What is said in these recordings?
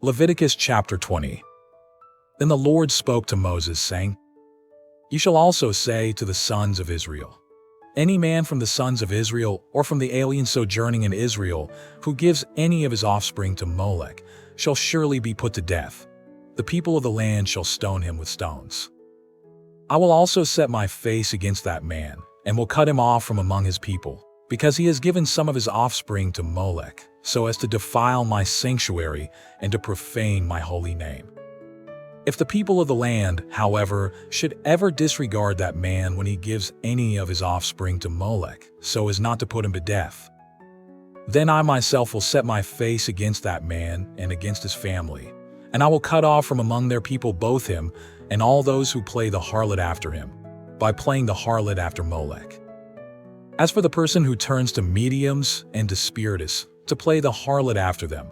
Leviticus chapter 20. Then the Lord spoke to Moses, saying, You shall also say to the sons of Israel, Any man from the sons of Israel or from the alien sojourning in Israel who gives any of his offspring to Molech shall surely be put to death. The people of the land shall stone him with stones. I will also set my face against that man, and will cut him off from among his people, because he has given some of his offspring to Molech, so as to defile my sanctuary and to profane my holy name. If the people of the land, however, should ever disregard that man when he gives any of his offspring to Molech, so as not to put him to death, then I myself will set my face against that man and against his family, and I will cut off from among their people both him and all those who play the harlot after him, by playing the harlot after Molech. As for the person who turns to mediums and to spiritists to play the harlot after them,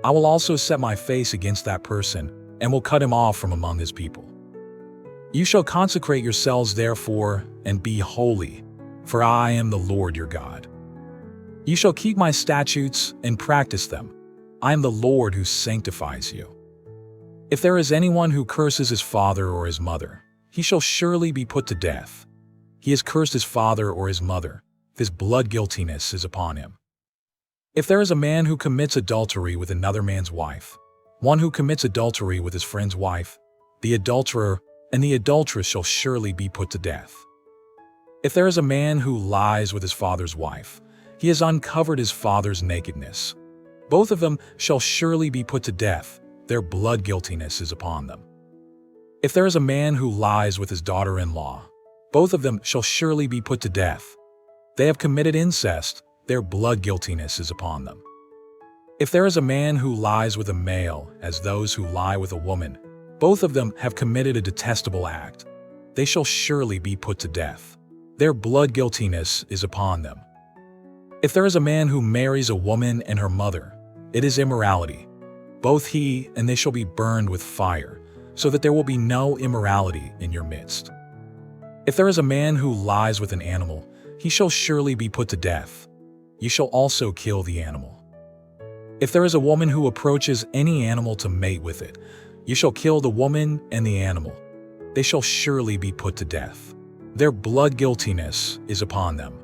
I will also set my face against that person and will cut him off from among his people. You shall consecrate yourselves therefore and be holy, for I am the Lord your God. You shall keep my statutes and practice them. I am the Lord who sanctifies you. If there is anyone who curses his father or his mother, he shall surely be put to death. He has cursed his father or his mother. His blood guiltiness is upon him. If there is a man who commits adultery with another man's wife, one who commits adultery with his friend's wife, the adulterer and the adulteress shall surely be put to death. If there is a man who lies with his father's wife, he has uncovered his father's nakedness. Both of them shall surely be put to death. Their blood guiltiness is upon them. If there is a man who lies with his daughter-in-law, both of them shall surely be put to death. They have committed incest. Their blood guiltiness is upon them. If there is a man who lies with a male as those who lie with a woman, both of them have committed a detestable act. They shall surely be put to death. Their blood guiltiness is upon them. If there is a man who marries a woman and her mother, it is immorality. Both he and they shall be burned with fire, so that there will be no immorality in your midst. If there is a man who lies with an animal, he shall surely be put to death. You shall also kill the animal. If there is a woman who approaches any animal to mate with it, you shall kill the woman and the animal. They shall surely be put to death. Their blood guiltiness is upon them.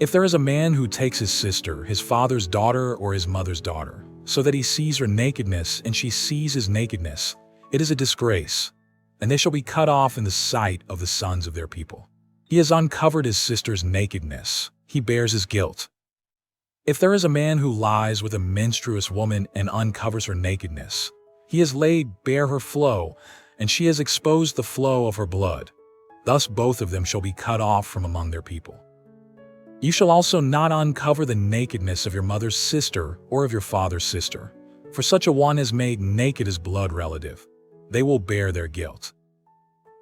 If there is a man who takes his sister, his father's daughter or his mother's daughter, so that he sees her nakedness and she sees his nakedness, it is a disgrace, and they shall be cut off in the sight of the sons of their people. He has uncovered his sister's nakedness. He bears his guilt. If there is a man who lies with a menstruous woman and uncovers her nakedness, he has laid bare her flow, and she has exposed the flow of her blood. Thus both of them shall be cut off from among their people. You shall also not uncover the nakedness of your mother's sister or of your father's sister, for such a one has made naked his blood relative. They will bear their guilt.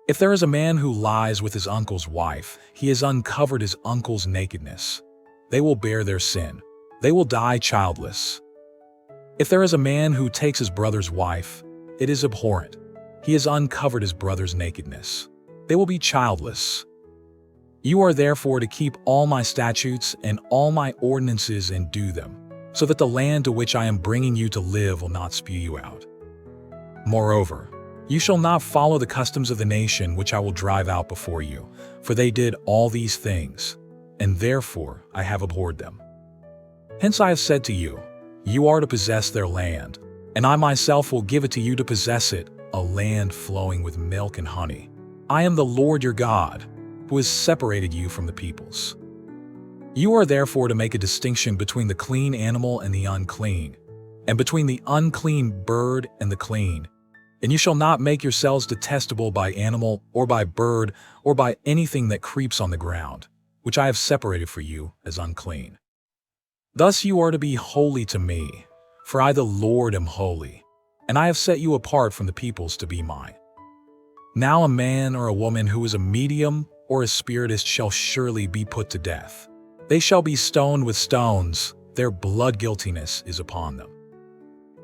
If there is a man who lies with his uncle's wife, he has uncovered his uncle's nakedness. They will bear their sin. They will die childless. If there is a man who takes his brother's wife, it is abhorrent. He has uncovered his brother's nakedness. They will be childless. You are therefore to keep all my statutes and all my ordinances and do them, so that the land to which I am bringing you to live will not spew you out. Moreover, you shall not follow the customs of the nation which I will drive out before you, for they did all these things, and therefore I have abhorred them. Hence I have said to you, you are to possess their land, and I myself will give it to you to possess it, a land flowing with milk and honey. I am the Lord your God, who has separated you from the peoples. You are therefore to make a distinction between the clean animal and the unclean, and between the unclean bird and the clean. And you shall not make yourselves detestable by animal, or by bird, or by anything that creeps on the ground, which I have separated for you as unclean. Thus you are to be holy to me, for I the Lord am holy, and I have set you apart from the peoples to be mine. Now a man or a woman who is a medium or a spiritist shall surely be put to death. They shall be stoned with stones. Their blood guiltiness is upon them.